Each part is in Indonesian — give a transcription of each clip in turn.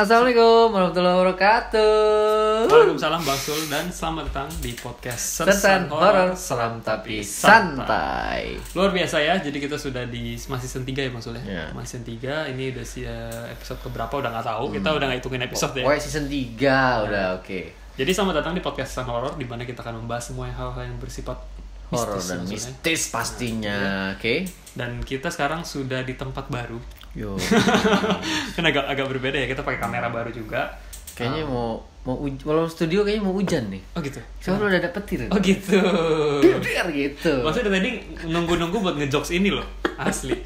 Assalamualaikum warahmatullahi wabarakatuh. Waalaikumsalam Bang Sul dan selamat datang di podcast Sersan Horor Seram Tapi Santai. Luar biasa ya, jadi kita sudah di masih season 3 ya Bang Sul ya? Ya. Masih season 3, ini udah episode keberapa udah gak tahu, kita udah gak hitungin episode ya. Pokoknya season 3 udah oke. Jadi selamat datang di podcast Sersan Horor, di mana kita akan membahas semua hal-hal yang bersifat Horor mistis, dan maksudnya. mistis pastinya, oke? Dan kita sekarang sudah di tempat baru. Yo. Kan agak berbeda ya, kita pakai kamera baru juga. Kayaknya kalau studio kayaknya mau hujan nih. Oh gitu. Soalnya udah ada petir. Oh gitu. Biar gitu. Maksudnya tadi nunggu buat ngejokes ini loh, asli.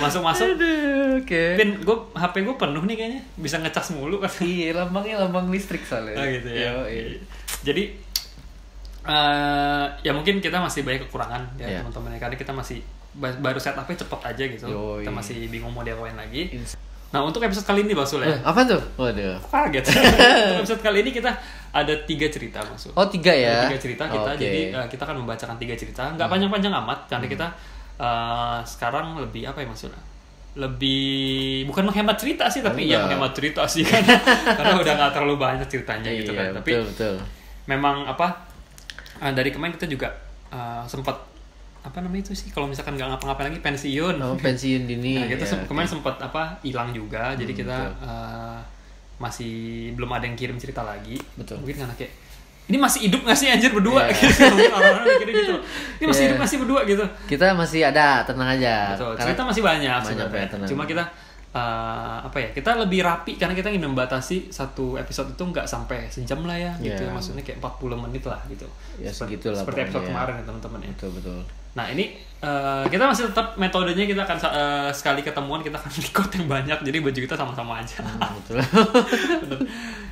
Masuk. Aduh, oke. Pin, HP gue penuh nih kayaknya, bisa ngecas mulu kan. Iya, lambangnya lambang listrik soalnya. Oh gitu ya. Iya. Jadi ya mungkin kita masih banyak kekurangan ya Iya. teman-teman, karena kita masih baru setupnya cepet aja gitu. Yoi. Kita masih bingung mau diapain lagi. Nah untuk episode kali ini Bang Sul ya, Apa tuh? Waduh. kaget. Untuk episode kali ini kita ada 3 cerita Bang Sul. Oh, 3 ya? Ada 3 cerita kita, Oke. jadi kita akan membacakan 3 cerita. Nggak panjang-panjang amat, karena kita sekarang lebih apa ya Bang Sul? Lebih bukan menghemat cerita sih, tapi ya menghemat cerita sih kan. Karena udah nggak terlalu banyak ceritanya gitu kan. Iya, Tapi betul. memang dari kemarin kita juga sempat apa namanya itu sih, kalau misalkan nggak ngapa-ngapain lagi pensiun. Oh, pensiun dini. Nah, kita ya, kemarin sempat hilang juga, jadi kita betul. masih belum ada yang kirim cerita lagi. Betul. Mungkin karena kayak ini masih hidup nggak sih anjir berdua? Yeah. Gitu. Orang-orang mikirnya gitu. Ini masih Yeah. hidup nggak sih berdua gitu. Kita masih ada, tenang aja. Betul. Karena Cerita masih banyak banyak sebenarnya. ya, tenang. Cuma kita apa ya? Kita lebih rapi karena kita ingin membatasi satu episode itu nggak sampai sejam lah ya, gitu. Yeah. Maksudnya kayak 40 menit lah gitu. Ya, segitulah Seperti episode pokoknya. kemarin ya teman-teman ya. Betul. Nah ini kita masih tetap metodenya, kita akan sekali ketemuan kita akan record yang banyak, jadi baju kita sama-sama aja. Betul. Bener.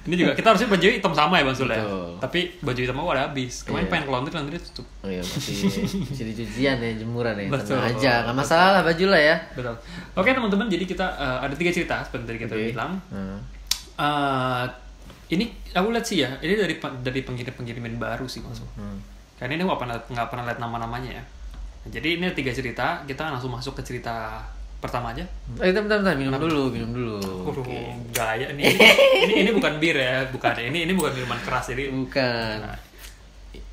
Ini juga kita harusnya baju hitam sama ya Bang Sul ya. Betul. Tapi baju hitam aku udah habis. Kemarin Iya. pengen ke laundry tutup. Oh iya, masih di cucian ya, jemuran ya. Betul. Tenang aja, nggak masalah lah baju lah ya. Betul. Oke teman-teman, jadi kita ada 3 cerita seperti tadi kita Oke. bilang. Hmm. Ini aku lihat sih ya, ini dari pengirim-pengiriman baru sih maksud. Karena ini aku nggak pernah lihat nama-namanya ya. Nah, jadi ini 3 cerita, kita langsung masuk ke cerita pertama aja. Bentar, minum dulu. Oke. Gaya nih. Ini bukan bir ya, bukan. Ini bukan minuman keras, jadi Bukan. Nah.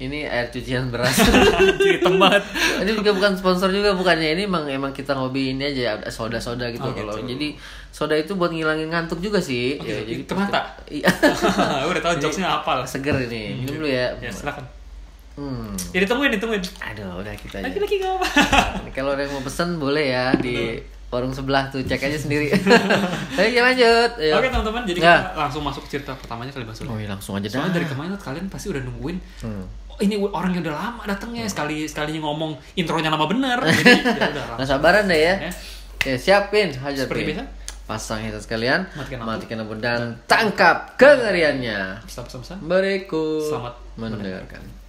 Ini air cucian beras. jadi tempat. Ini juga bukan sponsor juga, bukannya. Ini emang kita hobi ini aja, ada soda-soda gitu. Oh, Kalau gitu. jadi soda itu buat ngilangin ngantuk juga sih. Oh, Ya, gitu. jadi Ternyata? Iya. Udah tahu jokesnya apa lah. Seger ini. Minum dulu ya. Ya silakan. Ya, Ditemuin. Aduh, udah kita aja. Lagi nggak apa. Nah, kalau ada yang mau pesen boleh ya di warung sebelah tuh, cek aja sendiri. Ayo kita lanjut. Ayo. Oke teman-teman, jadi Nah. kita langsung masuk ke cerita pertamanya kali Bang Sul. Oh iya, langsung aja dah. Soalnya dari kemarin kalian pasti udah nungguin. Oh, ini orangnya udah lama datangnya, sekalinya ngomong intronya lama bener. Jadi ya udah. Nah, sabaran deh ya. Ya. Oke, siapin, hajar Seperti Pin. biasa. Pasang headset sekalian, Matikan lampu. matikan lampu dan tangkap kengeriannya. Pesan-pesan. Berikut Selamat mendengarkan.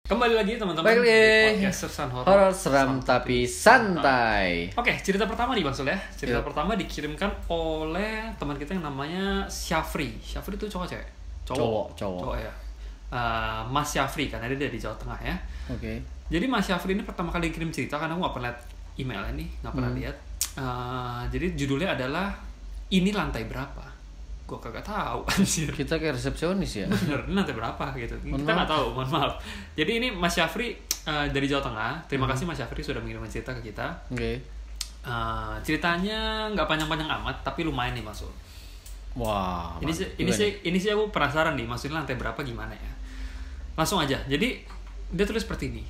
Kembali lagi teman-teman Baik di lagi. podcast Sersan Horor. Horor seram tapi santai. Oke, cerita pertama nih Bang Sul ya. Cerita pertama dikirimkan oleh teman kita yang namanya Syafri. Syafri itu cowok cewek? Cowok. Ya. Mas Syafri kan, dia dari Jawa Tengah ya. Oke. Jadi Mas Syafri ini pertama kali kirim cerita, karena aku nggak pernah lihat emailnya nih, nggak pernah lihat. Jadi judulnya adalah Ini Lantai Berapa? Gue kagak tahu anjir. Kita kayak resepsionis ya. Bener, ini lantai berapa gitu. Kita nggak tahu, mohon maaf. Jadi ini Mas Syafri dari Jawa Tengah. Terima kasih Mas Syafri sudah mengirimkan cerita ke kita. Oke. Ceritanya nggak panjang-panjang amat, tapi lumayan nih Mas Sul. Wah. Ini sih aku penasaran nih, maksudnya lantai berapa gimana ya? Langsung aja. Jadi dia tulis seperti ini.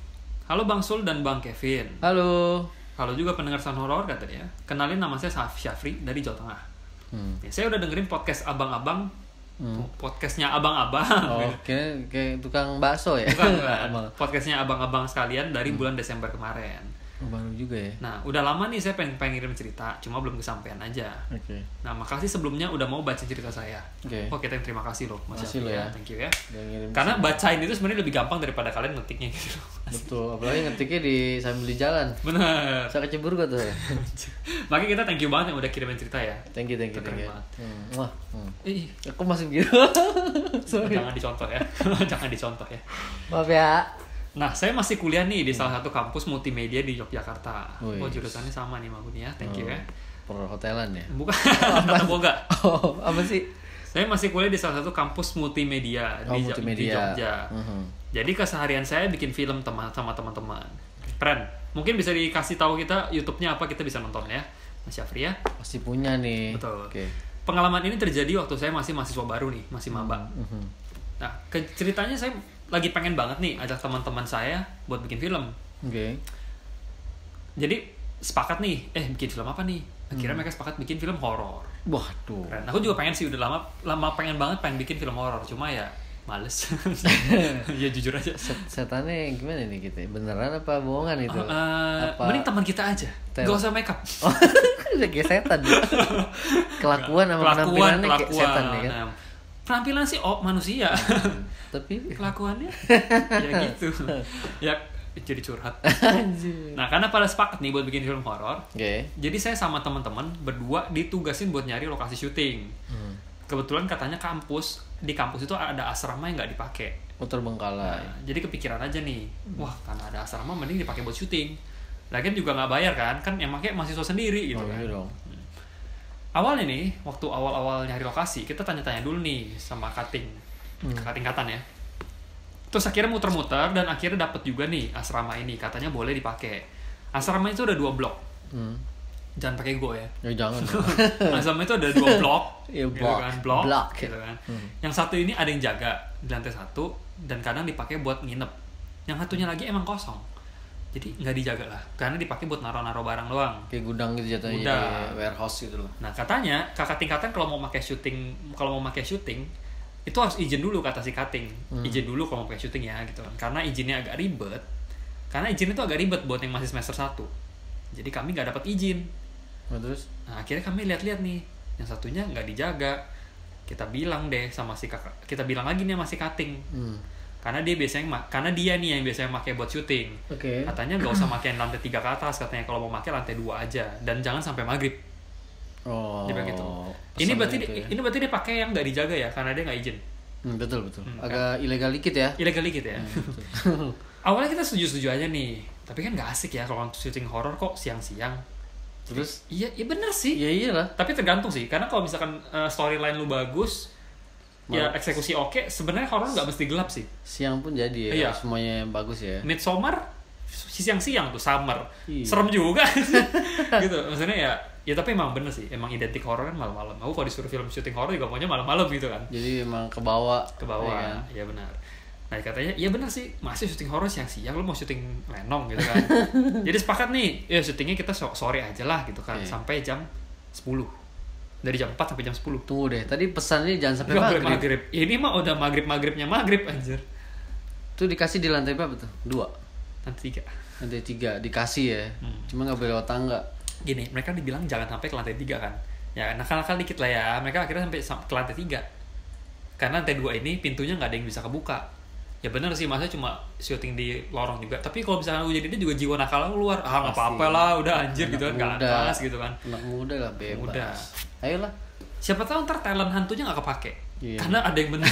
Halo Bang Sul dan Bang Kevin. Halo. Halo juga pendengar Sersan Horor katanya. Kenalin, nama saya Syafri dari Jawa Tengah. Ya, saya udah dengerin podcast abang-abang, podcastnya abang-abang. Oh, kayak tukang bakso ya. Bukan. Podcastnya abang-abang sekalian dari bulan Desember kemarin. Baru juga ya. Nah, udah lama nih saya pengen ngirim cerita, cuma belum kesampaian aja. Oke. Nah, makasih sebelumnya udah mau baca cerita saya. Oke. Oke, terima kasih loh Mas Makasih Syafri lo ya. Thank you ya. Udah ngirim Karena cerita. bacain itu sebenarnya lebih gampang daripada kalian ngetiknya gitu loh. Betul, apalagi ngetiknya sambil di jalan. Bener. Saya kecebur gak tuh. Makanya kita thank you banget yang udah kirimin cerita ya. Thank you. Keren banget. Wah. Ih, Aku masih gitu. Sorry. jangan dicontoh ya. Jangan dicontoh ya. Maaf ya. Nah, saya masih kuliah nih di salah satu kampus multimedia di Yogyakarta. Wih. Oh, jurusannya sama nih sama gue nih ya. Thank you ya. Perhotelan ya. Bukan, kata boga. Oh, apa sih? Saya masih kuliah di salah satu kampus multimedia di multimedia. Jogja. Jadi keseharian saya bikin film sama teman-teman. Keren. Mungkin bisa dikasih tahu kita YouTube-nya apa, kita bisa nonton ya. Mas Syafri ya. Pasti punya nih. Betul. Oke. Pengalaman ini terjadi waktu saya masih mahasiswa baru nih, masih maba. Nah, ceritanya saya lagi pengen banget nih ajak teman-teman saya buat bikin film. Oke. Jadi sepakat nih, bikin film apa nih? Akhirnya mereka sepakat bikin film horor. Waduh. Keren. Aku juga pengen sih, udah lama pengen banget pengen bikin film horor, cuma ya males. Ya jujur aja. Setannya gimana nih kita? Beneran apa bohongan itu? Mending teman kita aja. Gak usah make up. Oh, udah kayak setan. Kelakuan sama penampilannya kayak setan ya kan? Nah, penampilan sih manusia. Tapi Kelakuannya ya gitu. Ya jadi curhat. anjir. Nah, karena pada sepakat nih buat bikin film horor. Oke. Jadi saya sama teman-teman berdua ditugasin buat nyari lokasi syuting. Kebetulan katanya di kampus itu ada asrama yang nggak dipakai. Terbengkalai. Nah, jadi kepikiran aja nih, wah karena ada asrama mending dipakai buat syuting. Lagian juga nggak bayar kan yang pakai mahasiswa sendiri gitu kan. Iya dong. Awalnya nih, waktu awal-awal nyari lokasi, kita tanya-tanya dulu nih sama kating-katan ya. Terus akhirnya muter-muter dan akhirnya dapet juga nih asrama ini, katanya boleh dipakai. Asrama itu ada 2 blok. Jangan pakai go ya. Ya jangan. Asrama itu ada 2 blok. Iya, gitu blok. kan, blok Blok. gitu kan. Yang satu ini ada yang jaga di lantai 1 dan kadang dipakai buat nginep. Yang satunya lagi emang kosong. Jadi nggak dijaga lah, karena dipakai buat naro-naro barang doang. Kayak gudang gitu jatuhnya, Gudang. warehouse gitu loh. Nah katanya kakak tingkatan kalau mau pakai syuting itu harus izin dulu kata si kating. Izin dulu kalau mau pakai syuting ya gitu kan. Karena izinnya agak ribet. Karena izin itu agak ribet buat yang masih semester 1. Jadi kami nggak dapat izin. Nah, terus? Nah akhirnya kami lihat-lihat nih, yang satunya nggak dijaga. Kita bilang deh sama si kakak, kita bilang lagi nih sama si kating. Karena dia nih yang biasanya pakai buat syuting. Oke. Katanya nggak usah pakai lantai 3 ke atas, katanya kalau mau pakai lantai 2 aja dan jangan sampai maghrib. Oh. Dia bilang gitu. Ini berarti dia pakai yang nggak dijaga ya, karena dia nggak izin. Betul. Agak ilegal dikit ya. Ilegal dikit ya. Awalnya kita setuju aja nih, tapi kan nggak asik ya kalau syuting horor kok siang-siang. Terus? Iya bener sih. Ya iyalah. Tapi tergantung sih, karena kalau misalkan storyline lu bagus, ya eksekusi oke, sebenarnya horor nggak mesti gelap sih. Siang pun jadi ya. Iya. Semuanya bagus ya. Midsommar siang-siang tuh, summer. Iya. Serem juga. Gitu. Maksudnya ya tapi emang bener sih, emang identik horor kan malam-malam. Aku kalau disuruh film syuting horor juga maunya malam-malam gitu kan. Jadi emang ke bawah. Ke bawah. Ya kan? Ya benar. Nah, katanya iya bener sih, masih syuting horor siang-siang, lu mau syuting lenong gitu kan. Jadi sepakat nih, ya syutingnya kita sore aja lah gitu kan, sampai jam 10. Dari jam 4 sampai jam 10. Tunggu deh, tadi pesannya jangan sampai Nggak boleh maghrib. maghrib. Ini mah udah maghribnya maghrib anjir. Tuh dikasih di lantai berapa tuh? 2. Lantai 3. Lantai 3 dikasih ya. Cuma nggak boleh lewat tangga. Gini, mereka dibilang jangan sampai ke lantai 3 kan. Ya nakal-nakal dikit lah ya. Mereka akhirnya sampai ke lantai 3. Karena lantai 2 ini pintunya nggak ada yang bisa kebuka. Ya bener sih, masa cuma syuting di lorong juga. Tapi kalau misalnya lu jadi dia juga jiwa nakal keluar. Nggak apa-apa lah, udah anjir gitu kan, nggak atas gitu kan. Anak muda lah, bebas. Muda. Ayolah. Siapa tahu ntar talent hantunya nggak kepake. Iya. Karena ada yang bener.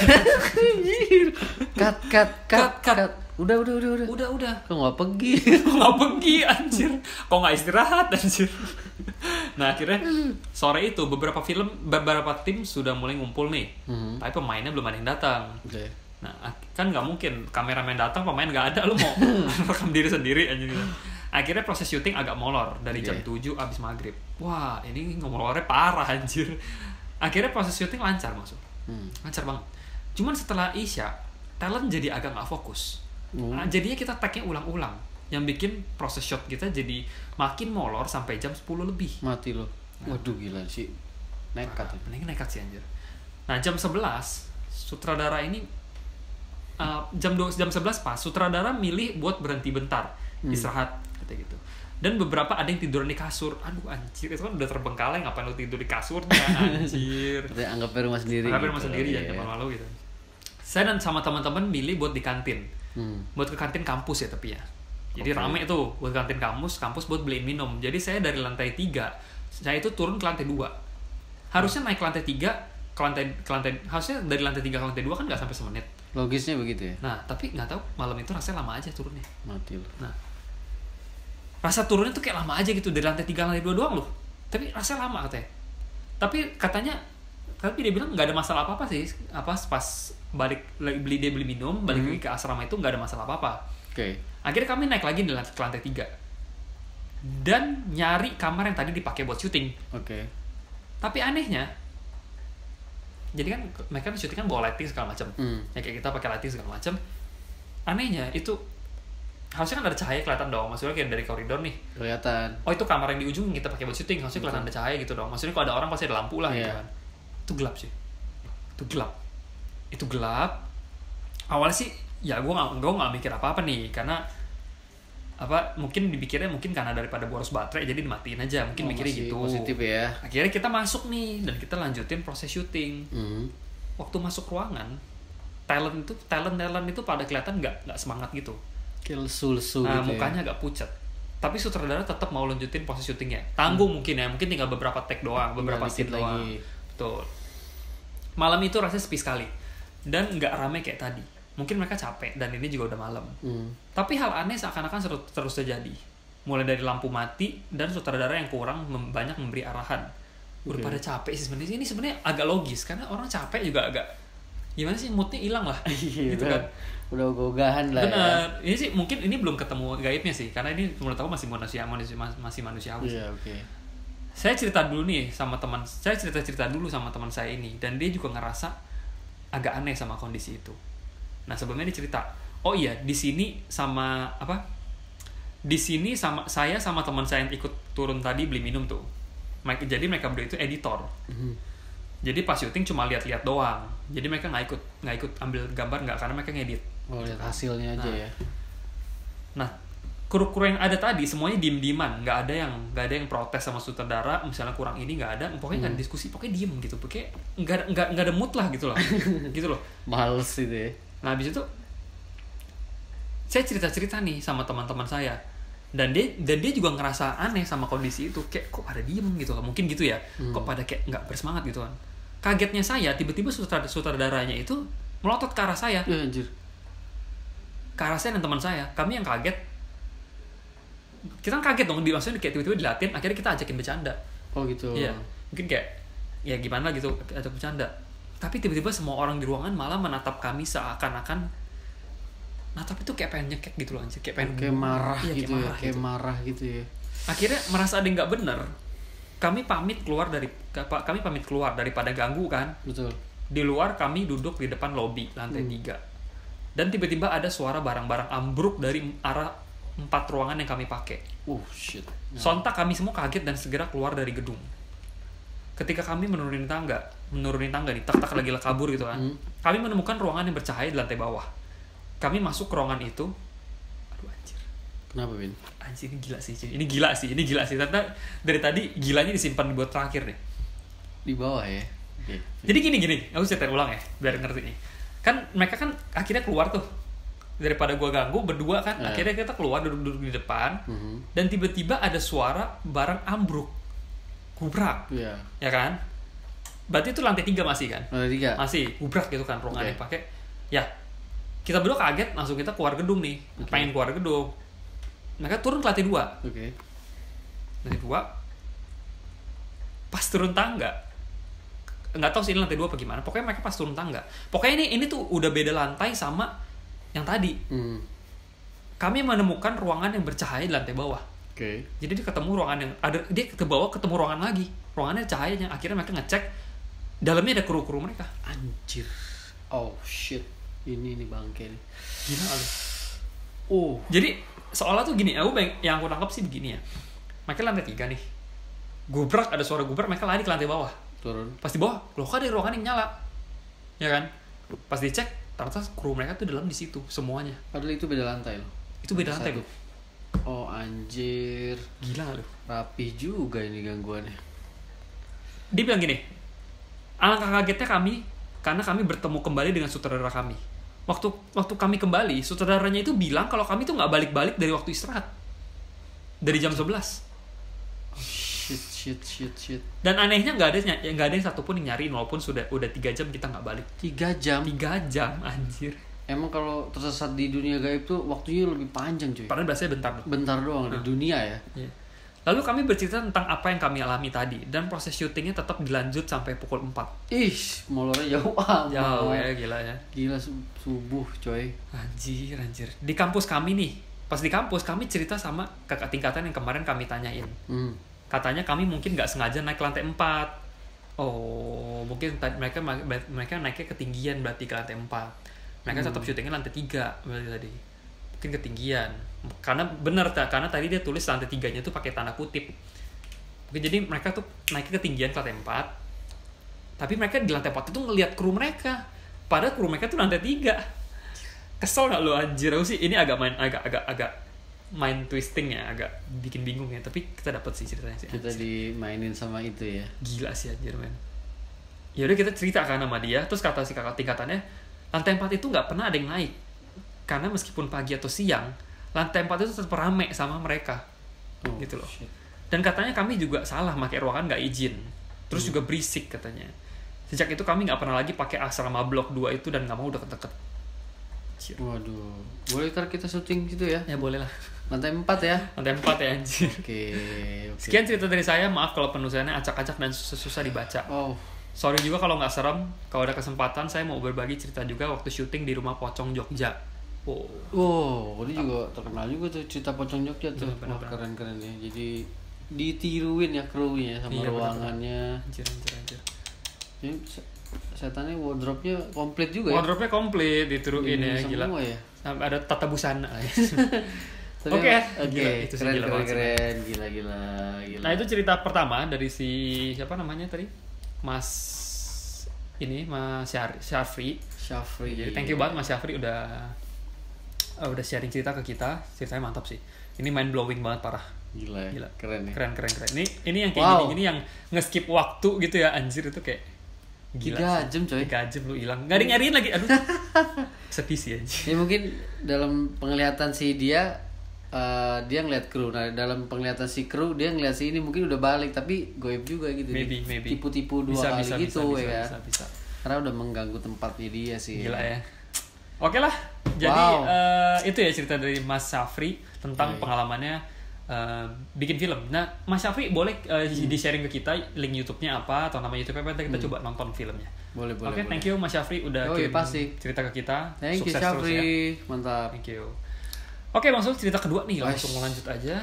Cut. Udah. Udah. Kok nggak pergi? Nggak pergi anjir. Kok nggak istirahat anjir. Nah akhirnya sore itu beberapa tim sudah mulai ngumpul nih. Tapi pemainnya belum ada yang datang. Oke. Nah kan nggak mungkin kameramen datang pemain nggak ada, lu mau rekam diri sendiri anjir gitu. Akhirnya proses syuting agak molor dari jam 7 abis maghrib. Wah ini ngomolornya parah anjir. Akhirnya proses syuting lancar lancar banget. Cuman setelah Isya talent jadi agak nggak fokus. Nah, jadinya kita tag-nya ulang-ulang, yang bikin proses shot kita jadi makin molor sampai jam 10 lebih. Mati lo. Waduh gila sih. Nekat. Mending nekat sih anjir. Nah jam 11 sutradara ini jam 11 pas sutradara milih buat berhenti bentar, istirahat kayak gitu. Dan beberapa ada yang tiduran di kasur. Aduh anjir, itu kan udah terbengkalai, ngapain lu tidur di kasurnya anjir. Anggapnya rumah sendiri. Anggapnya gitu. rumah sendiri ya, jangan malu gitu. Saya dan sama teman-teman milih buat di kantin. Buat ke kantin kampus ya tapi ya. Jadi rame tuh buat kantin kampus buat beliin minum. Jadi saya dari lantai 3, saya itu turun ke lantai 2. Harusnya naik ke lantai 3 ke lantai harusnya dari lantai 3 ke lantai 2 kan nggak sampai semenit. Logisnya begitu ya. Nah, tapi nggak tahu malam itu rasanya lama aja turunnya. Mati lu. Nah, rasa turunnya tuh kayak lama aja gitu dari lantai 3 ke lantai 2 doang loh. Tapi rasanya lama katanya. Tapi dia bilang nggak ada masalah apa-apa sih. Pas balik dia beli minum, balik lagi ke asrama itu nggak ada masalah apa-apa. Oke. Akhirnya kami naik lagi ke lantai 3. Dan nyari kamar yang tadi dipakai buat syuting. Oke. Tapi anehnya, jadi kan mereka syuting kan bawa lighting segala macam. Ya kayak kita pakai lighting segala macam. Anehnya itu harusnya kan ada cahaya kelihatan dong. Maksudnya kayak dari koridor nih. Kelihatan. Oh itu kamar yang di ujung yang kita pakai buat syuting. Harusnya kelihatan ada cahaya gitu dong. Maksudnya kalau ada orang pasti ada lampu lah gitu kan. Itu gelap sih. Itu gelap. Awalnya sih ya gue nggak mikir apa-apa nih karena mungkin dipikirnya karena daripada boros baterai jadi dimatiin aja mungkin mikirnya gitu. Positif ya. Akhirnya kita masuk nih dan kita lanjutin proses syuting. Waktu masuk ruangan talent itu pada kelihatan nggak semangat gitu. Kayak lesu-lesu Nah, gitu mukanya agak pucat. Tapi sutradara tetap mau lanjutin proses syutingnya. Tanggung mungkin tinggal beberapa take doang, beberapa scene doang. Betul. Malam itu rasanya sepi sekali dan nggak ramai kayak tadi. Mungkin mereka capek dan ini juga udah malam. Tapi hal aneh seakan-akan terus terjadi. Mulai dari lampu mati dan sutradara yang kurang banyak memberi arahan. Udah pada capek sih sebenarnya. Ini sebenarnya agak logis karena orang capek juga agak gimana sih moodnya hilang lah. Gitu kan. Udah gogahan lah. Benar. Ya. Ini sih mungkin ini belum ketemu gaibnya sih karena ini menurut aku masih manusiawi. Iya, oke. Saya cerita dulu sama teman saya ini dan dia juga ngerasa agak aneh sama kondisi itu. Nah sebelumnya dia cerita, oh iya di sini sama saya sama teman saya yang ikut turun tadi beli minum tuh. Jadi mereka berdua itu editor. Jadi pas syuting cuma lihat-lihat doang. Jadi mereka nggak ikut ambil gambar nggak karena mereka ngedit. Oh lihat hasilnya aja ya. Nah kru-kru yang ada tadi semuanya diem-dieman, nggak ada yang protes sama sutradara misalnya kurang ini nggak ada, pokoknya nggak ada diskusi, pokoknya diem gitu, pokoknya nggak ada mood lah gitu loh. Gitu loh. Males itu ya. Nah habis itu saya cerita nih sama teman-teman saya dan dia juga ngerasa aneh sama kondisi itu, kayak kok pada diem gitu kan, mungkin gitu ya, kok pada kayak nggak bersemangat gitu kan. Kagetnya saya tiba-tiba sutradaranya itu melotot ke arah saya. Ya, anjir. Ke arah saya dan teman saya, kami yang kaget. Kita kan kaget dong, maksudnya kayak tiba-tiba dilatin, akhirnya kita ajakin bercanda. Oh gitu. Iya, mungkin kayak ya gimana gitu, ajak bercanda. Tapi tiba-tiba semua orang di ruangan malah menatap kami seakan-akan natap itu kayak pengen nyekek gitu loh anjir, kayak marah iya, gitu kayak marah gitu ya. Akhirnya merasa ada yang nggak bener, kami pamit keluar daripada ganggu kan. Betul. Di luar kami duduk di depan lobi lantai 3 dan tiba-tiba ada suara barang-barang ambruk dari arah 4 ruangan yang kami pakai. Shit. Sontak kami semua kaget dan segera keluar dari gedung. Ketika kami menurunin tangga nih, tak lagi kabur gitu kan. Kami menemukan ruangan yang bercahaya di lantai bawah. Kami masuk ke ruangan itu. Aduh anjir. Kenapa, Bin? Anjir ini gila sih. Ternyata dari tadi gilanya disimpan buat terakhir deh. Di bawah ya. Okay. Jadi gini, aku ceritain ulang ya, biar ngerti nih. Kan mereka kan akhirnya keluar tuh. Daripada gua ganggu berdua kan, akhirnya kita keluar duduk di depan. Dan tiba-tiba ada suara barang ambruk. Gubrak. Iya. Ya kan? Berarti itu lantai 3 masih kan? Lantai 3. Masih, gubrak gitu kan ruangan yang pakai. Ya. Kita berdua kaget, langsung kita keluar gedung nih. Pengen keluar gedung. Mereka turun ke lantai 2. Oke. Lantai 2. Pas turun tangga. Enggak tahu sih ini lantai 2 apa gimana. Pokoknya mereka pas turun tangga. Pokoknya ini tuh udah beda lantai sama yang tadi. Kami menemukan ruangan yang bercahaya di lantai bawah. Oke. Jadi dia ketemu ruangan yang ada, dia ke bawah ketemu ruangan lagi. Ruangannya cahayanya. Akhirnya mereka ngecek dalamnya ada kru-kru mereka. Anjir. Oh shit. Ini bangke nih. Gila kali. Jadi seolah tuh gini, yang aku tangkap sih begini ya. Mereka lantai 3 nih. Gubrak, ada suara gubrak, mereka lari ke lantai bawah. Turun. Pas di bawah, loh kok ada ruangan yang nyala. Ya kan? Pas dicek, ternyata kru mereka tuh dalam di situ semuanya. Padahal itu beda lantai loh. Itu beda lantai loh. Oh anjir. Gila gak lu? Rapih juga ini gangguannya. Dia bilang gini, alangkah kagetnya kami karena kami bertemu kembali dengan sutradara kami. Waktu kami kembali, sutradaranya itu bilang kalau kami tuh nggak balik-balik dari waktu istirahat. Dari jam 11. Shit. Dan anehnya nggak ada yang satupun yang nyariin walaupun udah 3 jam kita nggak balik. 3 jam? 3 jam, anjir. Emang kalau tersesat di dunia gaib tuh waktunya lebih panjang cuy. Padahal biasanya bentar. Bentar doang di dunia ya. Iya. Lalu kami bercerita tentang apa yang kami alami tadi dan proses syutingnya tetap dilanjut sampai pukul 4. Ih, molornya jauh amat. Jauh ya, gila ya. Gila subuh coy. Anjir. Di kampus kami nih, pas di kampus kami cerita sama kakak tingkatan yang kemarin kami tanyain. Katanya kami mungkin nggak sengaja naik ke lantai 4. Oh, mungkin mereka naiknya ketinggian berarti ke lantai 4. Mereka tetap syutingnya lantai 3 berarti tadi. Mungkin ketinggian. Karena tadi dia tulis lantai 3-nya tuh pakai tanda kutip. Mungkin jadi mereka tuh naik ke ketinggian ke lantai 4. Tapi mereka di lantai 4 itu ngelihat kru mereka. Padahal kru mereka tuh lantai 3. Kesel gak lu anjir? Aku sih ini agak main twisting ya, agak bikin bingung ya. Tapi kita dapat sih ceritanya sih. Kita dimainin sama itu ya. Gila sih anjir men. Ya udah kita cerita kan sama dia, terus kata si kakak tingkatannya, lantai 4 itu nggak pernah ada yang naik. Karena meskipun pagi atau siang, lantai 4 itu tetap rame sama mereka. Gitu loh. Shit. Dan katanya kami juga salah pakai ruangan nggak izin. Terus juga berisik katanya. Sejak itu kami nggak pernah lagi pakai asrama blok 2 itu dan nggak mau deket-deket. Waduh. Boleh ntar kita syuting gitu ya? Ya boleh lah. Lantai 4 ya? Lantai 4 ya anjir. Oke. Sekian cerita dari saya. Maaf kalau penulisannya acak-acak dan susah dibaca. Sorry juga kalau nggak serem. Kalau ada kesempatan saya mau berbagi cerita juga waktu syuting di rumah Pocong Jogja. Ini juga terkenal juga tuh cerita Pocong Jogja tuh. Keren-keren ya. Jadi ditiruin ya krunya sama ruangannya. Anjir. Ini setannya wardrobe-nya komplit juga ya? Wardrobe-nya komplit, ditiruin ya, gila. Ya? Ada tata busana. Oke. Itu sih keren, gila. Nah, itu cerita pertama dari si siapa namanya tadi? Mas Syafri. Jadi thank you banget Mas Syafri udah sharing cerita ke kita. Ceritanya mantap sih. Ini mind blowing banget parah. Gila. Keren ya. Keren. Ini yang kayak gini yang nge-skip waktu gitu ya anjir itu kayak gila. 3 jam coy. 3 jam lu hilang. Enggak ada yang nyariin lagi. Aduh. Sedih sih anjir. Ya mungkin dalam penglihatan si dia ngeliat kru. Nah, dalam penglihatan si kru dia ngeliat si ini mungkin udah balik tapi goib juga gitu. Maybe. Tipu-tipu 2 kali gitu ya. Bisa. Karena udah mengganggu tempatnya dia sih. Gila ya. Oke lah. Jadi itu ya cerita dari Mas Syafri tentang pengalamannya bikin film. Nah, Mas Syafri boleh di-sharing ke kita link YouTube-nya apa atau nama YouTube-nya apa, kita coba nonton filmnya. Boleh. Oke, thank you Mas Syafri udah kirim cerita ke kita. Thank you Syafri, mantap. Thank you. Oke, langsung cerita kedua nih, langsung lanjut aja.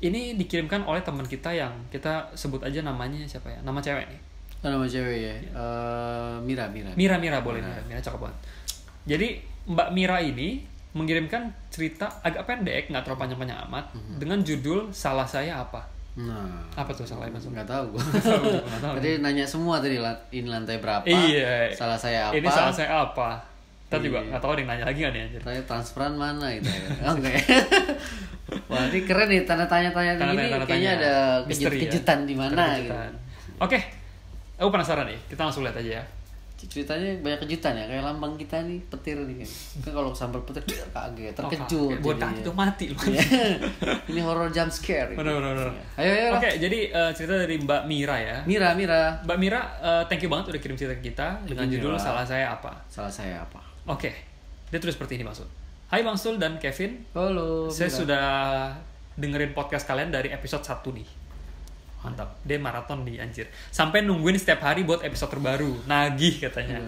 Ini dikirimkan oleh teman kita yang kita sebut aja namanya siapa ya? Nama cewek nih. Nama cewek ya. Mira boleh. Mira cakep banget. Jadi Mbak Mira ini mengirimkan cerita agak pendek, nggak terlalu panjang-panjang amat, dengan judul Salah Saya Apa. Nah, apa tuh salahnya Mas? Nggak tahu gue. Tadi nanya semua tadi, ini lantai berapa? Iya. Salah saya apa? Ini salah saya apa? Kita juga nggak tahu ada yang nanya lagi nggak nih anjir. Saya transferan mana gitu ya. Oke. Wah, ini keren nih tanya begini. Kayaknya ada kejutan di mana gitu. Oke. Aku penasaran nih. Kita langsung lihat aja ya. Ceritanya banyak kejutan ya, kayak lambang kita nih petir nih kan kalau sambar petir kaget terkejut buat kaki tuh mati loh. Ini horror jump scare bener. Ayo Oke, jadi cerita dari Mbak Mira ya. Mira Mbak Mira, thank you banget udah kirim cerita ke kita dengan judul Salah Saya Apa. Oke, dia tulis seperti ini maksud. Hai Bang Sul dan Kevin. Halo. Saya sudah dengerin podcast kalian dari episode 1 nih. Mantap, dia maraton nih anjir. Sampai nungguin setiap hari buat episode terbaru. Nagih katanya.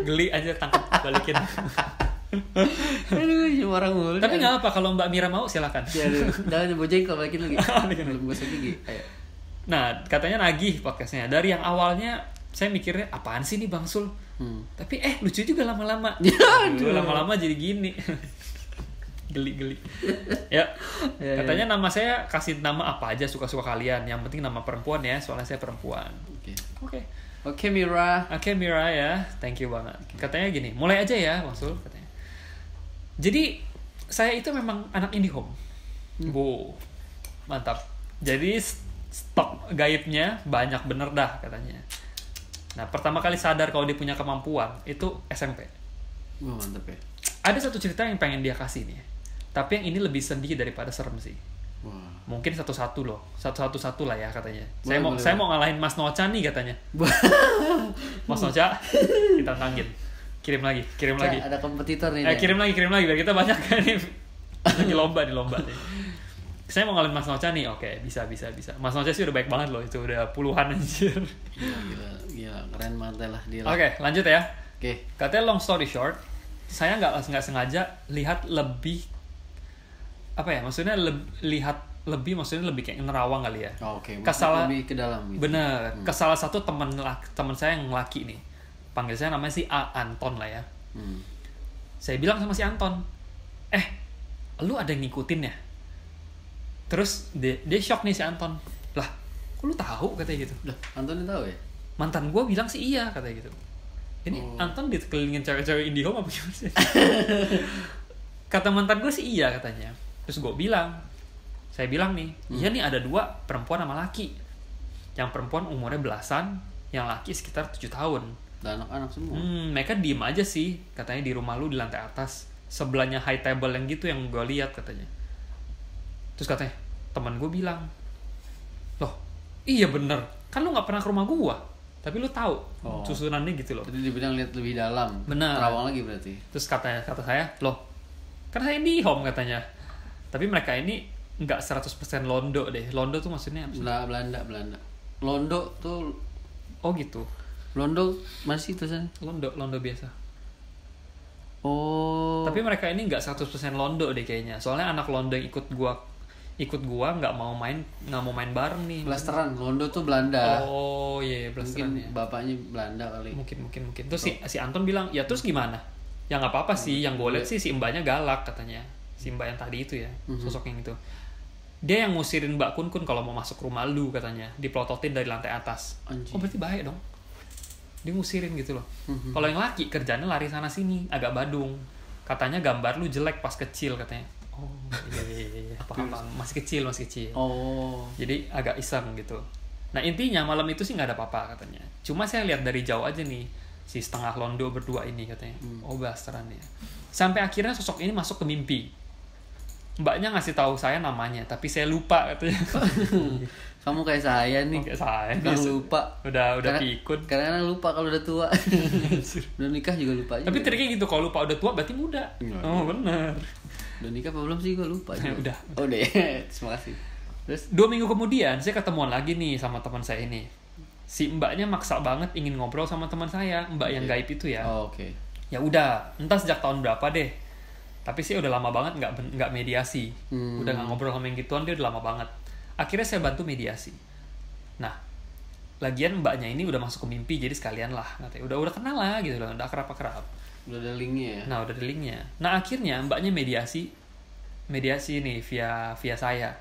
Geli anjir, tangkap balikin. Aduh, orang mulu. Tapi nggak apa, kalau Mbak Mira mau silakan. Ya, jangan nyoba jengkol balikin lagi. Belum gosok gigi. Ayo. Nah, katanya nagih podcastnya. Dari yang awalnya saya mikirnya apaan sih nih Bang Sul? Tapi lucu juga lama-lama. Lama-lama jadi gini. Geli. Ya. Katanya nama saya kasih nama apa aja suka-suka kalian. Yang penting nama perempuan ya, soalnya saya perempuan. Oke Mira. Oke Mira ya. Thank you banget. Katanya gini, mulai aja ya Bang Sul katanya. Jadi saya itu memang anak IndiHome. Wow, mantap. Jadi stok gaibnya banyak bener dah katanya. Nah, pertama kali sadar kalau dia punya kemampuan itu SMP. Wah, mantap ya. Ada satu cerita yang pengen dia kasih nih. Tapi yang ini lebih sedih daripada serem sih. Wah. Mungkin satu-satu lah ya katanya. Boleh, Saya mau ngalahin Mas Noca nih katanya. Mas Noca, kita tangin. Kirim lagi. Ada kompetitor nih. Kirim lagi biar kita banyak kan nih. Lagi lomba nih. Saya mau ngalahin Mas Noca nih. Oke, bisa. Mas Noca sih udah baik banget loh, itu udah puluhan anjir. Gila, keren banget lah dia. Oke, lanjut ya. Oke. Katanya long story short, saya nggak sengaja lihat lebih apa ya, maksudnya maksudnya lebih kayak nerawang kali ya. Oh, oke. Lebih ke dalam gitu. Bener. Ke salah satu teman saya yang laki nih. Panggil saya namanya si Anton lah ya. Saya bilang sama si Anton, lu ada yang ngikutin ya? Terus dia shock nih si Anton. Lah, kok lu tahu katanya gitu? Lah, Anton tahu ya? Mantan gue bilang sih iya katanya gitu. Ini Anton dikelilingin cewek-cewek IndiHome apa gimana sih? Kata mantan gue sih iya katanya. Terus saya bilang nih, iya nih ada 2 perempuan sama laki. Yang perempuan umurnya belasan, yang laki sekitar 7 tahun. Dan anak-anak semua. Mereka diem aja sih, katanya di rumah lu di lantai atas. Sebelahnya high table yang gitu yang gue lihat katanya. Terus katanya, teman gue bilang, loh, iya bener, kan lu nggak pernah ke rumah gue, tapi lu tahu susunannya gitu loh. Jadi dibilang lihat lebih dalam. Bener. Terawang lagi berarti. Terus kata saya, loh, kan saya IndiHome katanya. Tapi mereka ini nggak 100% Londo deh. Londo tuh maksudnya apa sih? Belanda. Londo tuh. Oh gitu. Londo masih tulisannya. Londo biasa. Oh. Tapi mereka ini nggak 100% Londo deh kayaknya. Soalnya anak Londo yang ikut gua nggak mau main bareng nih. Blasteran. Londo tuh Belanda. Oh iya, Blasteran mungkin ya. Bapaknya Belanda kali. Mungkin. Terus si Anton bilang, ya terus gimana? Ya nggak apa-apa sih. Yang gue lihat sih si mbaknya galak katanya. Si mbak yang tadi itu ya, sosok yang itu. Dia yang ngusirin Mbak Kun kalau mau masuk rumah lu katanya, dipelototin dari lantai atas. Anjing. Oh berarti bahaya dong. Dia ngusirin gitu loh. Kalau yang laki kerjanya lari sana sini, agak badung. Katanya gambar lu jelek pas kecil katanya. Oh iya. Paham. Masih kecil. Oh. Jadi agak iseng gitu. Nah intinya malam itu sih nggak ada apa-apa katanya. Cuma saya lihat dari jauh aja nih, si setengah Londo berdua ini katanya. Oh blasteran ya. Sampai akhirnya sosok ini masuk ke mimpi. Mbaknya ngasih tahu saya namanya, tapi saya lupa katanya. Kamu kayak saya nih. Kayak saya. Lupa. Udah pikun. Karena lupa kalau udah tua. Udah nikah juga lupa. Tapi triknya gitu, kalau lupa udah tua berarti muda. Oh benar. Udah nikah apa belum sih? Gue lupa. Udah. Oh deh. Terima kasih. Terus 2 minggu kemudian saya ketemuan lagi nih sama teman saya ini. Si mbaknya maksa banget ingin ngobrol sama teman saya, mbak yang gaib itu ya. Oh, oke. Ya udah, entah sejak tahun berapa deh. Tapi sih udah lama banget nggak mediasi. Udah nggak ngobrol sama yang gituan, dia udah lama banget. Akhirnya saya bantu mediasi. Nah, lagian mbaknya ini udah masuk ke mimpi, jadi sekalian lah katanya. Udah kenal lah gitu loh, udah akrab. Udah ada linknya ya? Nah, udah ada linknya. Nah, akhirnya mbaknya mediasi nih via saya.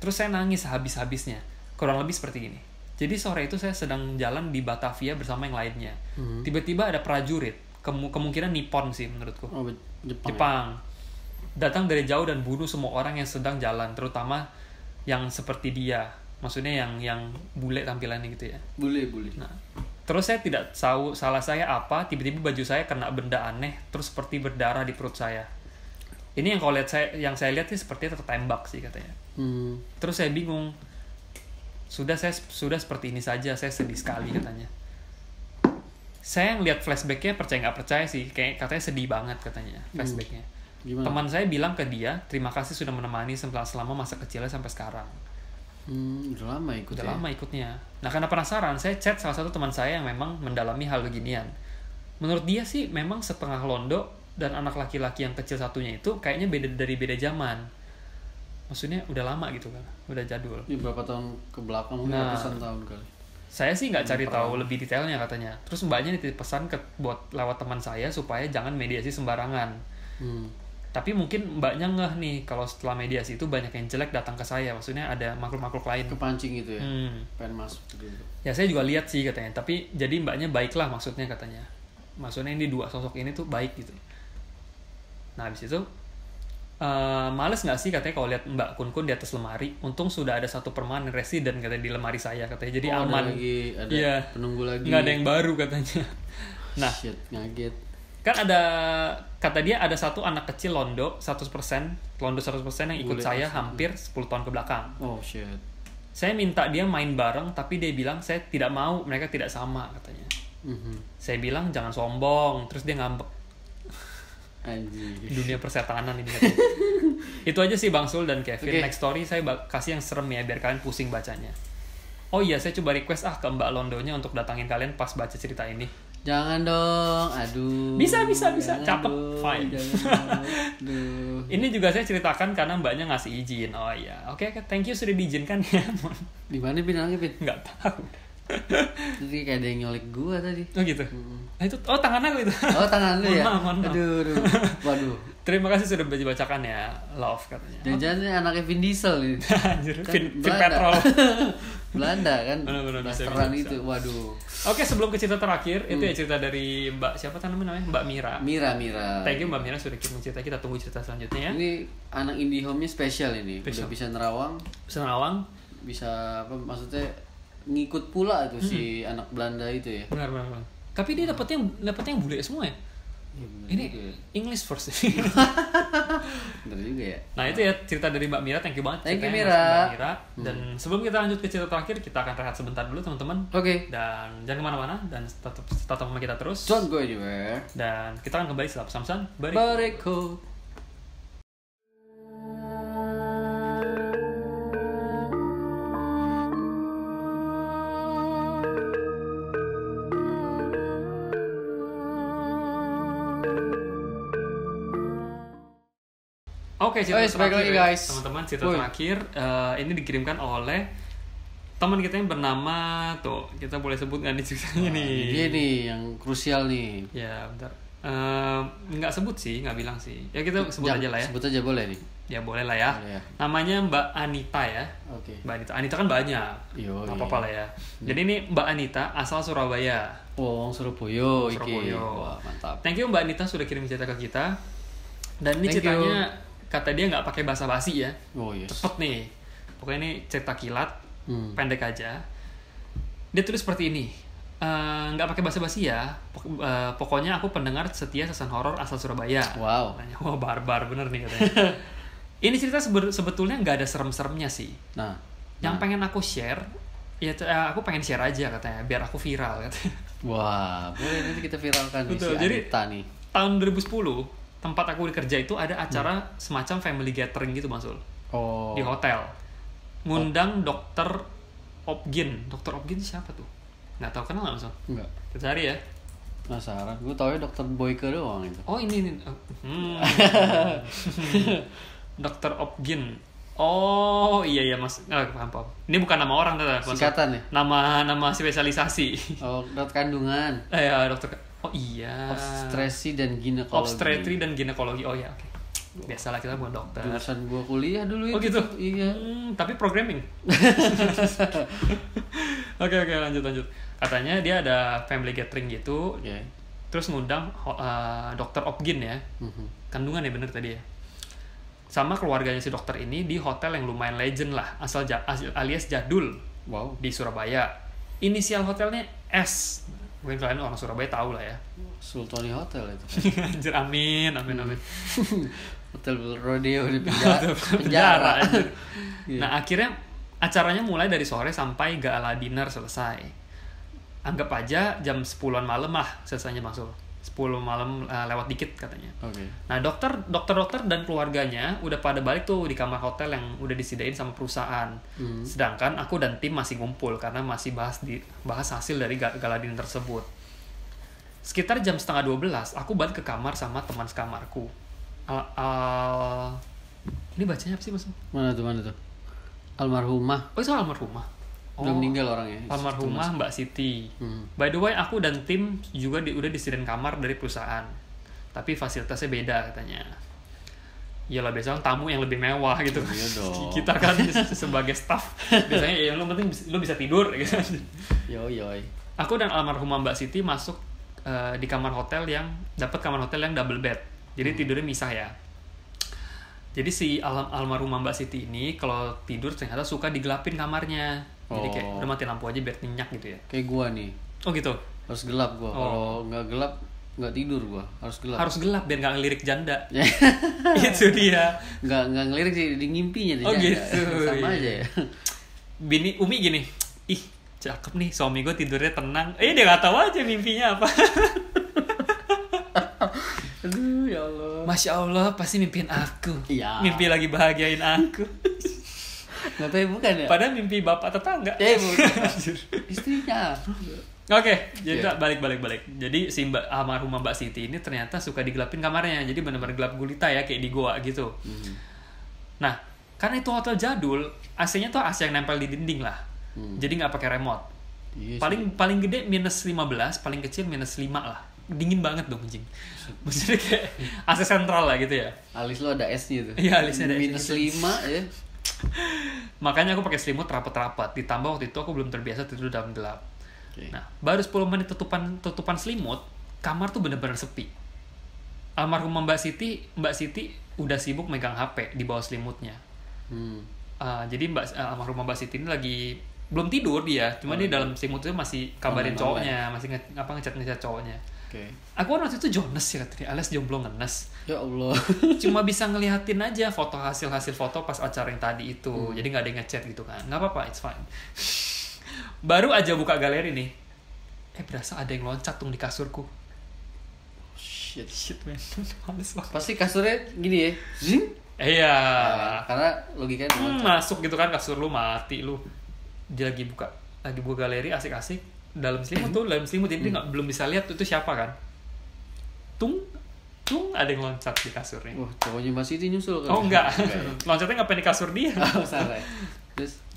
Terus saya nangis habis-habisnya. Kurang lebih seperti ini. Jadi sore itu saya sedang jalan di Batavia bersama yang lainnya. Tiba-tiba ada prajurit, kemungkinan Nippon sih menurutku. Oh, Jepang. Datang dari jauh dan bunuh semua orang yang sedang jalan, terutama yang seperti dia. Maksudnya yang bule tampilannya gitu ya. Bule. Nah, terus saya tidak tahu salah saya apa, tiba-tiba baju saya kena benda aneh, terus seperti berdarah di perut saya. Ini yang saya lihat sih seperti tertembak sih katanya. Terus saya bingung. Sudah seperti ini saja, saya sedih sekali katanya. Saya ngeliat flashbacknya percaya nggak percaya sih, kayak katanya sedih banget katanya flashbacknya. Gimana? Teman saya bilang ke dia, terima kasih sudah menemani selama masa kecilnya sampai sekarang. Udah lama ikutnya. Nah karena penasaran, saya chat salah satu teman saya yang memang mendalami hal beginian. Menurut dia sih memang setengah Londo dan anak laki-laki yang kecil satunya itu kayaknya beda zaman. Maksudnya udah lama gitu kan, udah jadul. Ini berapa tahun ke belakang, mungkin ratusan tahun kali. Saya sih nggak cari tahu lebih detailnya katanya. Terus mbaknya nitip pesan buat lewat teman saya supaya jangan mediasi sembarangan. Tapi mungkin mbaknya ngeh nih kalau setelah mediasi itu banyak yang jelek datang ke saya. Maksudnya ada makhluk-makhluk lain. Kepancing gitu ya? Pengen masuk gitu. Ya saya juga lihat sih katanya. Tapi jadi mbaknya baiklah maksudnya katanya. Maksudnya ini 2 sosok ini tuh baik gitu. Nah habis itu males nggak sih katanya kalau lihat Mbak Kun di atas lemari. Untung sudah ada satu permanen resident katanya di lemari saya katanya. Jadi aman. Ada penunggu lagi. Nggak ada yang baru katanya. Nah, shit, ngaget. Kan kata dia ada satu anak kecil Londo 100% yang ikut saya hampir 10 tahun ke belakang. Oh shit. Saya minta dia main bareng tapi dia bilang saya tidak mau, mereka tidak sama katanya. Saya bilang jangan sombong, terus dia ngambek. Anjir. Dunia persetanan ini. Itu aja sih Bang Sul dan Kevin. Okay. Next story saya kasih yang serem ya biar kalian pusing bacanya. Oh iya, saya coba request ke Mbak Londonya untuk datangin kalian pas baca cerita ini. Jangan dong, aduh. Bisa. Jangan Cakep, dong, fine. Aduh. Ini juga saya ceritakan karena mbaknya ngasih izin. Oh iya, oke, thank you sudah diizinkan ya. Di mana Pin? Nggak tahu. Jadi kayak ada yang nyolek gua tadi. Oh gitu. Nah itu, tangan aku itu. Oh tangan lu ya? Mohon maaf. Aduh. Waduh. Terima kasih sudah bacakan ya, love katanya. Jangan-jangan anaknya Vin Diesel ini. Anjir, Kan Vin Belanda. Petrol. Belanda kan? Bener-bener bisa. Blasteran itu, waduh. Oke, sebelum ke cerita terakhir, itu ya cerita dari Mbak siapa namanya? Mbak Mira. Mira. Thank you Mbak Mira sudah kirim cerita. Kita tunggu cerita selanjutnya ya. Ini anak indie home-nya spesial ini. Spesial. Udah bisa nerawang, Senarawang. bisa apa maksudnya ngikut pula tuh si anak Belanda itu ya. Benar. Tapi dia dapetnya yang bule semua ya. Ya, bener Ini juga ya. English first. Bener juga ya. Nah itu ya cerita dari Mbak Mira. Thank you banget. Thank you, ceritanya, Mira. Mbak Mira. Dan sebelum kita lanjut ke cerita terakhir, kita akan rehat sebentar dulu teman-teman. Oke. Dan jangan kemana-mana dan tetap sama kita terus. Don't go anywhere. Dan kita akan kembali setelah pesan-pesan Berikut. Oke, cerita terakhir lagi, ya, guys. teman-teman. Cerita Woy. terakhir ini dikirimkan oleh teman kita yang bernama tuh, kita boleh sebut nggak nih ceritanya nih? Dia nih yang krusial nih. Ya, bentar. Nggak sebut sih, nggak bilang sih. Ya kita sebut aja lah ya. Sebut aja boleh nih. Ya boleh lah ya. Boleh ya. Namanya Mbak Anita ya. Oke. Mbak Anita. Anita kan banyak. Yo, Nggak apa-apa lah ya. Jadi ini Mbak Anita asal Surabaya. Oh, Surabaya iki. Surabaya. Wah, mantap. Thank you Mbak Anita sudah kirim cerita ke kita. Dan ini Thank ceritanya kata dia nggak pakai basa-basi ya. Oh, yes. Cepet nih. Pokoknya ini cerita kilat, pendek aja. Dia tulis seperti ini. Nggak pakai basa-basi ya. Pokoknya aku pendengar setia season horor asal Surabaya. Wow. Katanya, wah barbar bener nih katanya. Ini cerita sebetulnya nggak ada serem-seremnya sih. Nah, Yang pengen aku share, ya aku pengen share aja katanya, biar aku viral katanya. wah, boleh nanti kita viralkan nih Betul, si jadi Anita nih. tahun 2010, tempat aku kerja itu ada acara semacam family gathering gitu Mas Sul. Oh. Di hotel. Ngundang Dokter Opgin. Dokter Opgin siapa tuh? Nggak tahu, kenal nggak Mas Sul? Enggak. Kita cari ya. Penasaran. Gue tau ya Dokter Boyke doang itu. Oh ini. Dokter Opgin. Oh iya Mas. Paham. Ini bukan nama orang tuh. Singkatan ya? Nama spesialisasi. Oh, dokter kandungan. Ya dokter. Oh iya. Obstetrisi dan ginekologi. Obstetri dan ginekologi. Oh ya, oke. Biasalah kita bukan dokter. Jurusan gua kuliah dulu itu. Oh gitu. Iya. Tapi programming. Oke, lanjut. Katanya dia ada family gathering gitu. Oke. Terus ngundang Dokter Opgin ya. Kandungan ya bener tadi ya. Sama keluarganya si dokter ini di hotel yang lumayan legend lah, alias jadul. Wow. Di Surabaya. Inisial hotelnya S. Mungkin kalian orang Surabaya tahu lah ya. Sultani Hotel itu. Anjir, amin. Hotel rodeo di penjara. Anjir. Iya. Nah, akhirnya acaranya mulai dari sore sampai gala dinner selesai. Anggap aja jam 10-an malam lah selesainya masuk. 10 malam lewat dikit katanya. Oke. Nah, dokter dan keluarganya udah pada balik tuh di kamar hotel yang udah disediain sama perusahaan. Sedangkan aku dan tim masih ngumpul karena masih bahas hasil dari gala dinner tersebut. Sekitar jam 11:30 aku balik ke kamar sama teman sekamarku. Ini bacanya apa sih Mas? Mana tuh? Almarhumah. Oh, itu almarhumah. Udah meninggal orangnya. Almarhumah Mbak Siti. By the way, aku dan tim juga udah disediain kamar dari perusahaan. Tapi fasilitasnya beda katanya. Iyalah, biasanya tamu yang lebih mewah gitu. Iya dong. Kita kan sebagai staff biasanya ya lu penting lu bisa tidur gitu. Yoi. Aku dan almarhumah Mbak Siti masuk di kamar hotel yang double bed. Jadi tidurnya misah ya. Jadi si almarhumah Mbak Siti ini kalau tidur ternyata suka digelapin kamarnya. Jadi kayak udah mati lampu aja biar nyenyak gitu ya. Kayak gua nih. Oh gitu. Harus gelap gua. Kalau nggak gelap nggak tidur gua. Harus gelap. Harus gelap biar nggak ngelirik janda. Itu dia. Nggak ngelirik sih di ngimpinya di janda. Gitu. Sama aja ya. Umi gini. Ih, cakep nih suami gue tidurnya tenang. Dia nggak tahu aja mimpinya apa. Aduh ya Allah. Masya Allah pasti mimpiin aku. Iya. Mimpi lagi bahagiain aku. Nggak tahu bukan ya? Padahal mimpi bapak tetangga. Bukan. Istrinya. Oke, jadi balik. Jadi si almarhumah Mbak Siti ini ternyata suka digelapin kamarnya. Jadi benar-benar gelap gulita ya, kayak di goa gitu. Nah, karena itu hotel jadul, AC-nya tuh AC yang nempel di dinding lah. Jadi nggak pakai remote. Yes. Paling gede minus 15, paling kecil minus 5 lah. Dingin banget dong anjing. Maksudnya kayak AC sentral lah gitu ya. Alis lo ada S-nya tuh. Iya, alisnya ada minus 5 ya. Makanya aku pakai selimut rapat-rapat. Ditambah waktu itu aku belum terbiasa tidur dalam gelap. Nah, baru 10 menit tutupan selimut, kamar tuh bener-bener sepi. Almarhumah Mbak Siti udah sibuk megang HP di bawah selimutnya. Jadi almarhumah Mbak Siti ini lagi belum tidur dia, cuma dia dalam selimut itu masih kabarin cowoknya, masih ngechat cowoknya. Aku kan waktu itu Jones ya katanya, alias jomblo ngenes. Ya Allah. Cuma bisa ngeliatin aja hasil foto pas acara yang tadi itu. Jadi nggak ada yang ngechat gitu kan. Nggak apa-apa, it's fine. Baru aja buka galeri nih, berasa ada yang loncat tuh di kasurku. Shit man. Pasti kasurnya gini ya, zing. Iya. Karena logikanya masuk gitu kan, kasur lu mati lu. Dia lagi buka galeri asik-asik dalam selimut jadi dia belum bisa lihat itu siapa kan. Tung ada yang loncat di kasurnya. Wah, cowoknya Mbak Siti nyusul kan? Oh enggak. Loncatnya ngapain di kasur dia? Oh, salah. Terus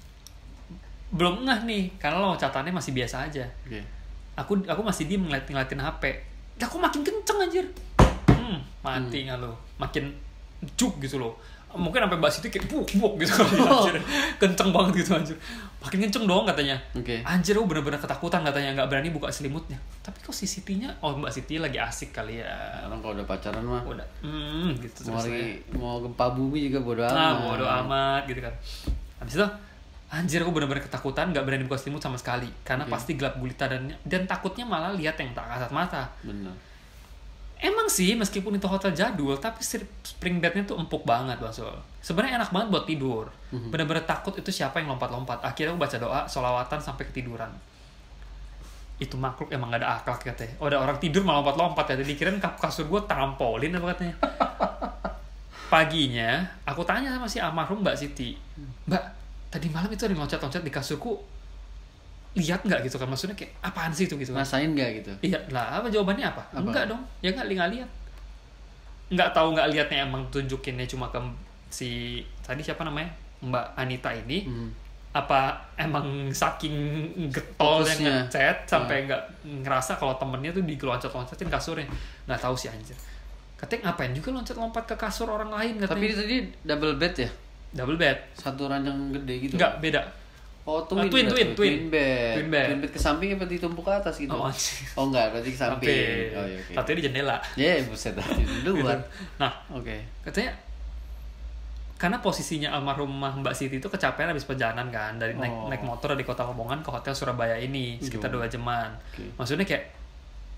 belum ngeh nih, karena loncatannya masih biasa aja. Aku masih diem ngeliatin HP. Ya aku makin kenceng anjir. Mati nggak lo? Makin juk gitu loh. Mungkin sampai Mbak Siti kayak buk gitu anjir. Kenceng banget gitu anjir. Makin kenceng dong katanya. Anjir aku bener-bener ketakutan katanya, nggak berani buka selimutnya. Tapi kok si Sitinya, Mbak Siti lagi asik kali ya. Orang kalau udah pacaran mah udah gitu mau gempa bumi juga bodo amat. Bodo amat gitu kan. Habis itu anjir aku bener-bener ketakutan, nggak berani buka selimut sama sekali karena pasti gelap gulita dan takutnya malah lihat yang tak kasat mata. Benar. Emang sih meskipun itu hotel jadul tapi spring bednya tuh empuk banget Basul. Sebenarnya enak banget buat tidur. Bener-bener takut itu siapa yang lompat-lompat. Akhirnya aku baca doa, sholawatan sampai ketiduran. Itu makhluk emang gak ada akhlak katanya. Ada orang tidur malah lompat-lompat ya. Dikirain kasur gue trampolin apa katanya. Paginya aku tanya sama si almarhum Mbak Siti, Mbak, tadi malam itu ada yang loncat-loncat di kasurku, lihat nggak gitu kan, maksudnya kayak apaan sih itu gitu kan? Ngerasain nggak gitu? Iya lah, apa jawabannya apa? Enggak dong, ya nggak lihat, nggak tahu nggak lihatnya emang tunjukinnya cuma ke si tadi siapa namanya Mbak Anita ini, apa emang saking getolnya ngechat sampai nggak ngerasa kalau temennya tuh diloncat-loncatin kasurnya, nggak tahu sih anjir. Katanya ngapain juga loncat-lompat ke kasur orang lain katanya. Tapi tadi double bed ya? Double bed. Satu ranjang gede gitu? Enggak, beda. Oh, twin bed. Twin bed ke samping apa ditumpuk ke atas gitu? Oh enggak, berarti ke samping. Oh iya, oke. Satunya di jendela. Buset dah, di luar. Nah, katanya karena posisinya almarhumah Mbak Siti itu kecapean habis perjalanan kan, dari naik motor dari Kota Lamongan ke hotel Surabaya ini sekitar 2 jaman. Maksudnya kayak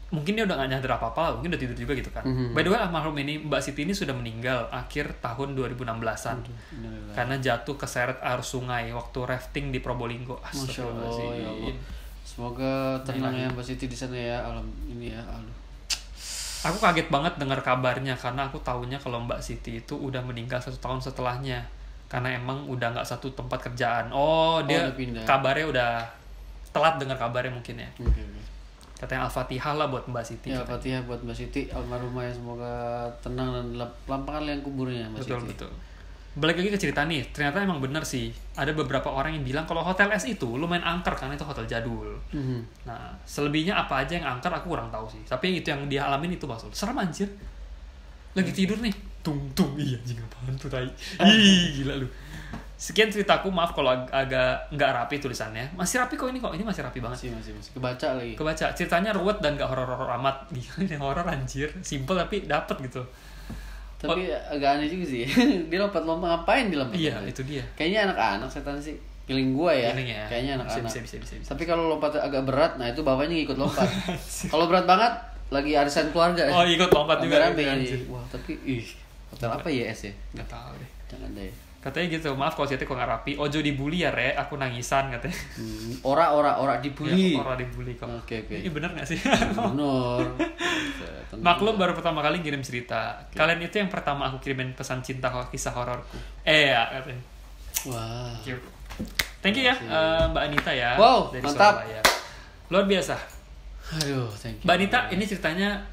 mungkin dia udah gak nyadar apa-apa lah, mungkin udah tidur juga gitu kan. By the way, almarhum ini Mbak Siti ini sudah meninggal akhir tahun 2016-an karena jatuh keseret arus sungai waktu rafting di Probolinggo. Masya Allah, ya Allah. Semoga tenang ya Mbak Siti di sana ya, alam ini ya. Aku kaget banget dengar kabarnya karena aku tahunya kalau Mbak Siti itu udah meninggal 1 tahun setelahnya karena emang udah nggak satu tempat kerjaan. Dia kabarnya udah telat dengar kabarnya mungkin ya. Katanya Al-Fatihah lah buat Mbak Siti. Ya, Al-Fatihah buat Mbak Siti, almarhumah ya, semoga tenang dan lapangkan liang kuburnya Mbak Siti. Betul. Balik lagi ke cerita nih, ternyata emang bener sih, ada beberapa orang yang bilang kalau Hotel S itu lumayan angker karena itu hotel jadul. Nah, selebihnya apa aja yang angker aku kurang tahu sih. Tapi itu yang dia alamin itu Basul. Serem anjir. Lagi tidur nih, tung iya anjing apaan tuh tai. Ih, gila lu. Sekian ceritaku, maaf kalau agak nggak rapi tulisannya. Masih rapi kok, ini masih rapi banget. Masih. Kebaca lagi. Ceritanya ruwet dan nggak horor-horor amat. Gila, ini horor anjir. Simple tapi dapet gitu. Tapi agak aneh juga sih. Dia lompat-lompat, ngapain dia lompat? Iya, itu dia. Kayaknya anak-anak setan sih. Feeling gua ya. Kayaknya anak-anak. Bisa. Tapi kalau lompat agak berat, nah itu bapaknya ngikut lompat. Kalau berat banget, lagi arisan keluarga. Oh, ikut lompat juga. Wah, tapi hotel apa ya es ya? Nggak tahu deh. Jangan deh. Katanya gitu, maaf kalau situ kok nggak rapi. Ojo dibully ya, Re. Aku nangisan katanya. Ora dibully. Ya, ora dibully kok. Oke. Ini bener nggak sih? Bener. Maklum baru pertama kali ngirim cerita. Kalian itu yang pertama aku kirimin pesan cinta kisah hororku. Ya katanya. Wah. Thank you ya, Mbak Anita ya. Wow, dari mantap. Surabaya. Luar biasa. Aduh, thank you. Mbak Anita, ini ceritanya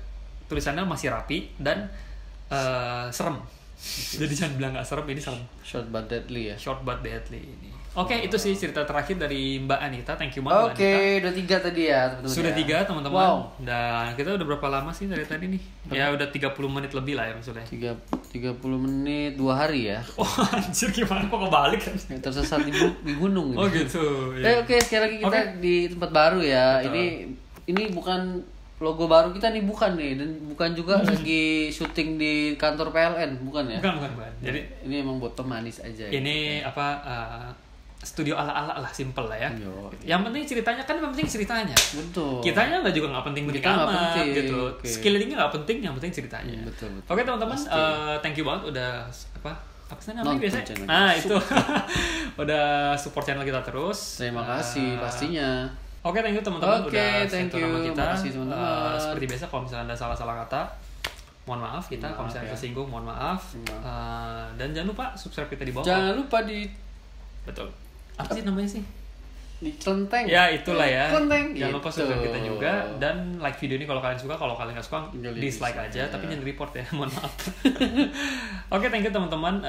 tulisannya masih rapi dan serem. Jadi jangan bilang nggak serem, ini serem. Short but deadly ya. Short but deadly ini. Oke, itu sih cerita terakhir dari Mbak Anita. Thank you banget Mbak Anita. Oke, udah 3 tadi ya teman-teman. Sudah 3 teman-teman. Wow. Dan kita udah berapa lama sih dari tadi nih? Ya udah 30 menit lebih lah ya maksudnya. 30 menit 2 hari ya. Oh anjir, gimana kok kebalik kan? Tersesat di gunung gitu. Oh gitu. Ya. Oke, sekali lagi kita di tempat baru ya. Betul. Ini bukan logo baru kita nih, bukan nih, dan bukan juga lagi syuting di kantor PLN, bukan ya? Bukan. Jadi ini emang buat pemanis aja. Ini gitu. studio ala-ala lah, simple lah ya. Yo. Yang penting ceritanya kan, yang penting ceritanya. Betul. Kitanya nggak juga nggak penting amat gitu. Okay. Skillingnya nggak penting, yang penting ceritanya. Betul. Oke teman-teman, thank you banget udah apa sih namanya biasanya? Itu udah support channel kita terus. Terima kasih pastinya. Oke, thank you teman-teman udah thank you. nama kita. Makasih teman-teman. Seperti biasa kalau misalnya ada salah-salah kata, mohon maaf kita. Kalau misalnya tersinggung, mohon maaf. Dan jangan lupa subscribe kita di bawah. Jangan lupa Betul. Apa sih namanya sih? Di centeng. Ya itulah ya. Centeng. Jangan lupa subscribe kita juga dan like video ini kalau kalian suka. Kalau kalian nggak suka, dislike aja. Tapi jangan report ya, mohon maaf. Oke, thank you teman-teman.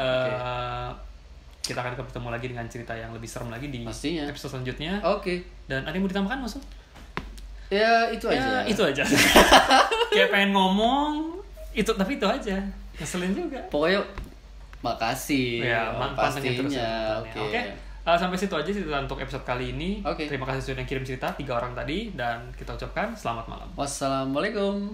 Kita akan ketemu lagi dengan cerita yang lebih serem lagi di episode selanjutnya. Oke. Dan ada yang mau ditambahkan, Mas? Ya, itu aja. Ya, itu aja. Kayak pengen ngomong, tapi itu aja. Ngeselin juga. Pokoknya makasih. Ya, pastinya. Terus ya. Oke. Sampai situ aja cerita untuk episode kali ini. Terima kasih sudah kirim cerita 3 orang tadi dan kita ucapkan selamat malam. Wassalamualaikum.